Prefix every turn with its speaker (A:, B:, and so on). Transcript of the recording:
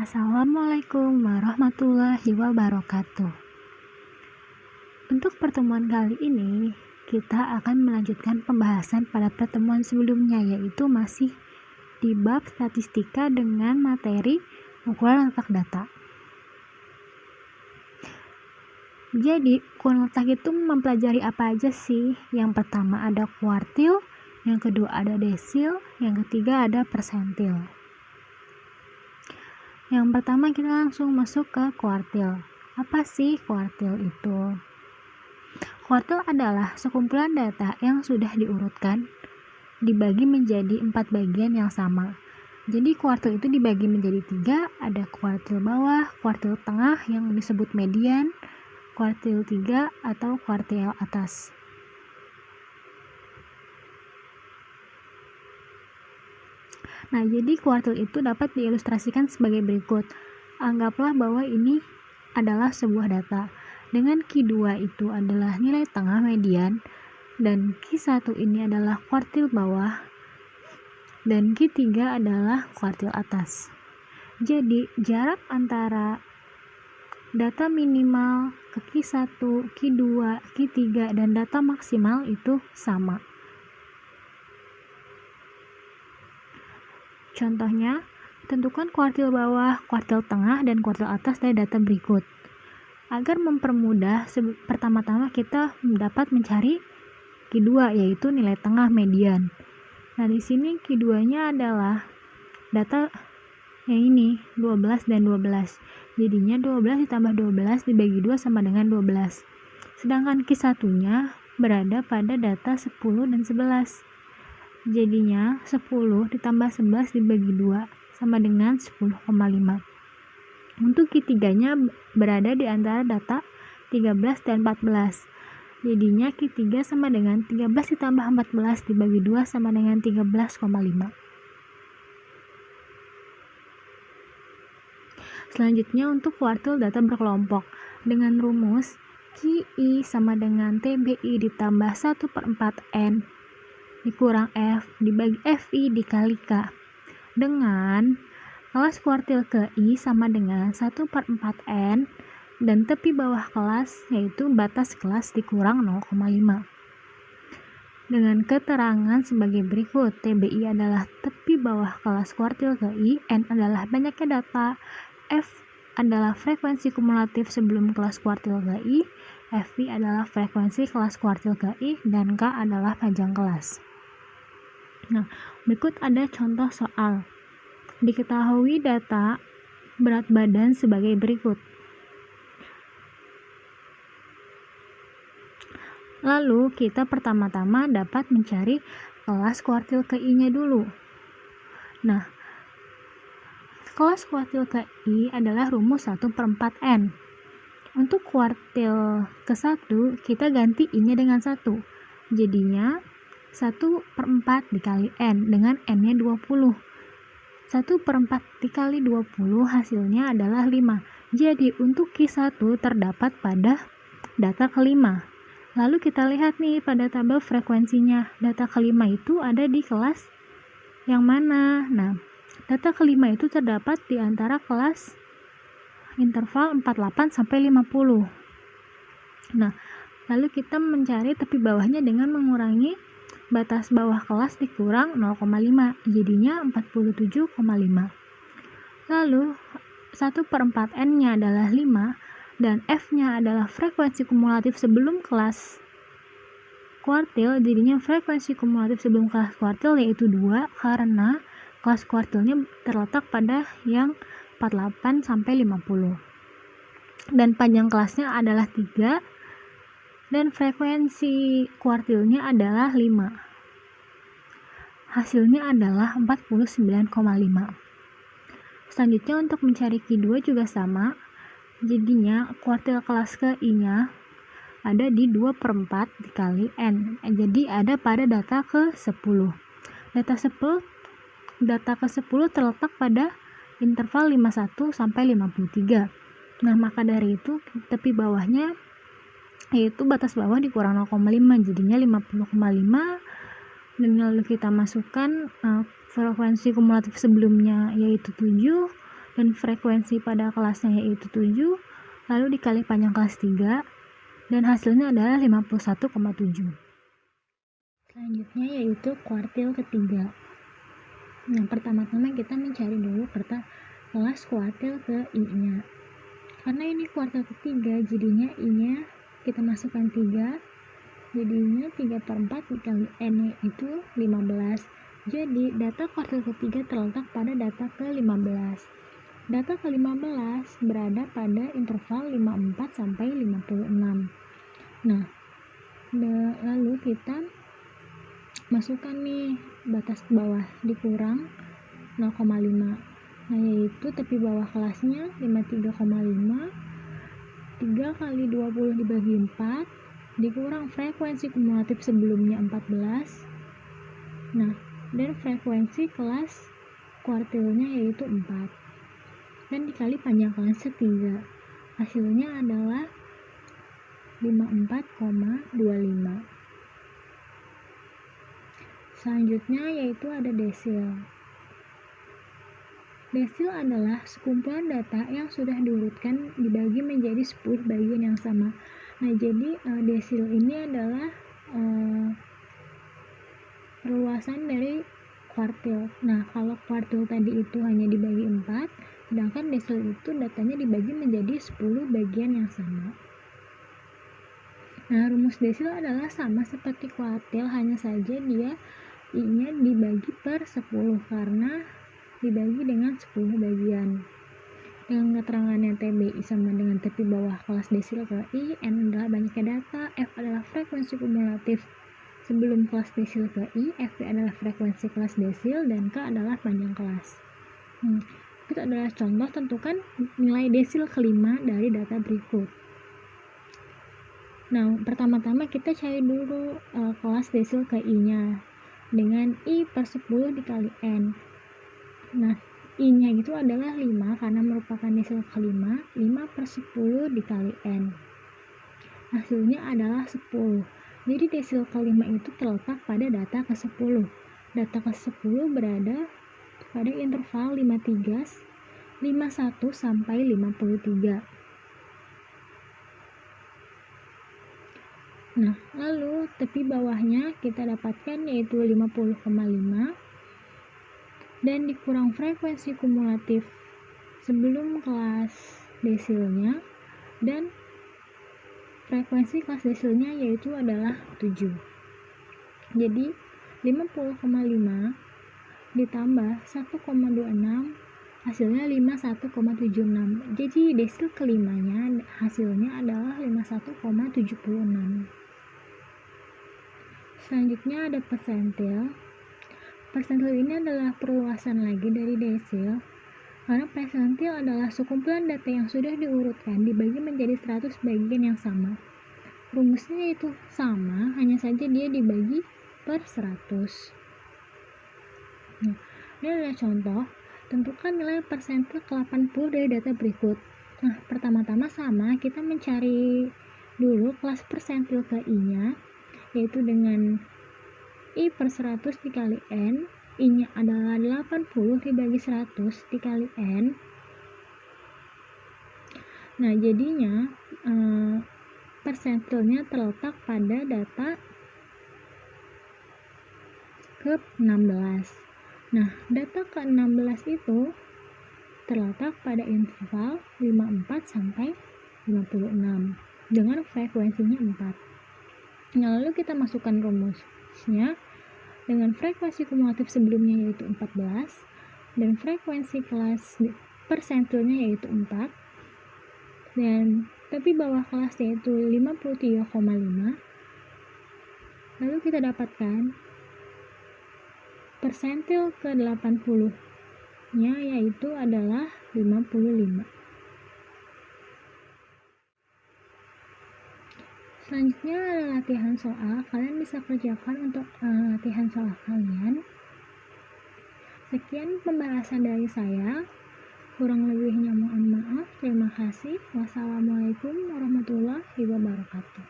A: Assalamualaikum warahmatullahi wabarakatuh. Untuk pertemuan kali ini, kita akan melanjutkan pembahasan pada pertemuan sebelumnya, yaitu masih di bab statistika dengan materi ukuran letak data. Jadi, ukuran letak itu mempelajari apa aja sih? Yang pertama ada kuartil, yang kedua ada desil, yang ketiga ada persentil. Yang pertama kita langsung masuk ke kuartil. Apa sih kuartil itu? Kuartil adalah sekumpulan data yang sudah diurutkan, dibagi menjadi 4 bagian yang sama. Jadi kuartil itu dibagi menjadi 3, ada kuartil bawah, kuartil tengah yang disebut median, kuartil 3 atau kuartil atas. Nah, jadi kuartil itu dapat diilustrasikan sebagai berikut. Anggaplah bahwa ini adalah sebuah data. Dengan Q2 itu adalah nilai tengah median, dan Q1 ini adalah kuartil bawah, dan Q3 adalah kuartil atas. Jadi, jarak antara data minimal ke Q1, Q2, Q3, dan data maksimal itu sama. Contohnya, tentukan kuartil bawah, kuartil tengah, dan kuartil atas dari data berikut. Agar mempermudah, pertama-tama kita dapat mencari Q2, yaitu nilai tengah median. Nah, di sini Q2-nya adalah data yang ini, 12 dan 12. Jadinya 12 ditambah 12 dibagi 2 sama dengan 12. Sedangkan Q1-nya berada pada data 10 dan 11. Jadinya 10 ditambah 11 dibagi 2 sama dengan 10,5. Untuk Q3-nya berada di antara data 13 dan 14. Jadinya Q3 sama dengan 13 ditambah 14 dibagi 2 sama dengan 13,5. Selanjutnya untuk kuartil data berkelompok dengan rumus QI sama dengan TBI ditambah 1/4N dikurang F dibagi FI dikali K, dengan kelas kuartil ke I sama dengan 1/4N dan tepi bawah kelas yaitu batas kelas dikurang 0,5. Dengan keterangan sebagai berikut. TBI adalah tepi bawah kelas kuartil ke I, N adalah banyaknya data, F adalah frekuensi kumulatif sebelum kelas kuartil ke I, FI adalah frekuensi kelas kuartil ke I, dan K adalah panjang kelas. Nah, berikut ada contoh soal. Diketahui data berat badan sebagai berikut. Lalu, kita pertama-tama dapat mencari kelas kuartil ke I-nya dulu. Nah, kelas kuartil ke I adalah rumus 1/4N. Untuk kuartil ke-1, kita ganti I-nya dengan 1. Jadinya 1/4 dikali N dengan N-nya 20. 1/4 dikali 20 hasilnya adalah 5. Jadi untuk Q1 terdapat pada data kelima. Lalu kita lihat nih pada tabel frekuensinya. Data kelima itu ada di kelas yang mana? Nah, data kelima itu terdapat di antara kelas interval 48 sampai 50. Nah, lalu kita mencari tepi bawahnya dengan mengurangi batas bawah kelas dikurang 0,5, jadinya 47,5. Lalu 1/4N-nya adalah 5 dan F-nya adalah frekuensi kumulatif sebelum kelas kuartil, jadinya frekuensi kumulatif sebelum kelas kuartil yaitu 2 karena kelas kuartilnya terletak pada yang 48 sampai 50. Dan panjang kelasnya adalah 3 dan frekuensi kuartilnya adalah 5. Hasilnya adalah 49,5. Selanjutnya untuk mencari Q2 juga sama. Jadinya kuartil kelas ke I-nya ada di 2/4 dikali N. Jadi ada pada data ke-10. Data ke-10 terletak pada interval 51 sampai 53. Nah, maka dari itu tepi bawahnya yaitu batas bawah dikurang 0,5, jadinya 50,5. Dan lalu kita masukkan frekuensi kumulatif sebelumnya yaitu 7 dan frekuensi pada kelasnya yaitu 7, lalu dikali panjang kelas 3, dan hasilnya adalah 51,7. Selanjutnya yaitu kuartil ketiga. Nah, pertama-tama kita mencari dulu kelas kuartil ke I-nya. Karena ini kuartil ketiga, jadinya I-nya kita masukkan 3, jadinya 3/4 dikali N-nya itu 15. Jadi data kuartil ketiga terletak pada data ke-15. Data ke-15 berada pada interval 54 sampai 56. Nah, lalu kita masukkan nih batas bawah dikurang 0,5. Nah, yaitu tepi bawah kelasnya 53,5, 3 kali 20 dibagi 4 dikurang frekuensi kumulatif sebelumnya 14. Nah, dan frekuensi kelas kuartilnya yaitu 4, dan dikali panjang kelasnya 3, hasilnya adalah 54,25. Selanjutnya yaitu ada desil. Desil adalah sekumpulan data yang sudah diurutkan dibagi menjadi 10 bagian yang sama. Nah, jadi desil ini adalah perluasan dari kuartil. Nah, kalau kuartil tadi itu hanya dibagi 4, sedangkan desil itu datanya dibagi menjadi 10 bagian yang sama. Nah, rumus desil adalah sama seperti kuartil, hanya saja dia I-nya dibagi per 10 karena dibagi dengan 10 bagian. Dengan keterangannya TBI sama dengan tepi bawah kelas desil ke I, N adalah banyaknya data, F adalah frekuensi kumulatif sebelum kelas desil ke I, FP adalah frekuensi kelas desil, dan K adalah panjang kelas. Itu adalah contoh, tentukan nilai desil kelima dari data berikut. Nah, pertama-tama kita cari dulu kelas desil ke I-nya dengan I per 10 dikali N. Nah, I-nya itu adalah 5 karena merupakan desil kelima, 5 per 10 dikali N. Hasilnya adalah 10. Jadi desil kelima itu terletak pada data ke-10. Data ke-10 berada pada interval 51 sampai 53. Nah, lalu tepi bawahnya kita dapatkan yaitu 50,5 dan dikurang frekuensi kumulatif sebelum kelas desilnya, dan frekuensi kelas desilnya yaitu adalah 7. Jadi 50,5 ditambah 1,26 hasilnya 51,76. Jadi desil kelimanya hasilnya adalah 51,76. Selanjutnya ada persentil. Persentil ini adalah perluasan lagi dari desil, karena persentil adalah sekumpulan data yang sudah diurutkan dibagi menjadi 100 bagian yang sama. Rumusnya itu sama, hanya saja dia dibagi per 100. Nah, ini adalah contoh. Tentukan nilai persentil ke-80 dari data berikut. Nah, pertama-tama sama, kita mencari dulu kelas persentil ke I-nya, yaitu dengan I per 100 dikali N. I-nya adalah 80 dibagi 100 dikali N. Nah, jadinya persentilnya terletak pada data ke-16. Nah, data ke-16 itu terletak pada interval 54 sampai 56 dengan frekuensinya 4. Nah, lalu kita masukkan rumusnya dengan frekuensi kumulatif sebelumnya yaitu 14 dan frekuensi kelas persentilnya yaitu 4, dan tepi bawah kelas yaitu 53,5. Lalu kita dapatkan persentil ke-80 nya yaitu adalah 55. Selanjutnya ada latihan soal. Kalian bisa kerjakan untuk latihan soal kalian. Sekian pembahasan dari saya. Kurang lebihnya mohon maaf. Terima kasih. Wassalamualaikum warahmatullahi wabarakatuh.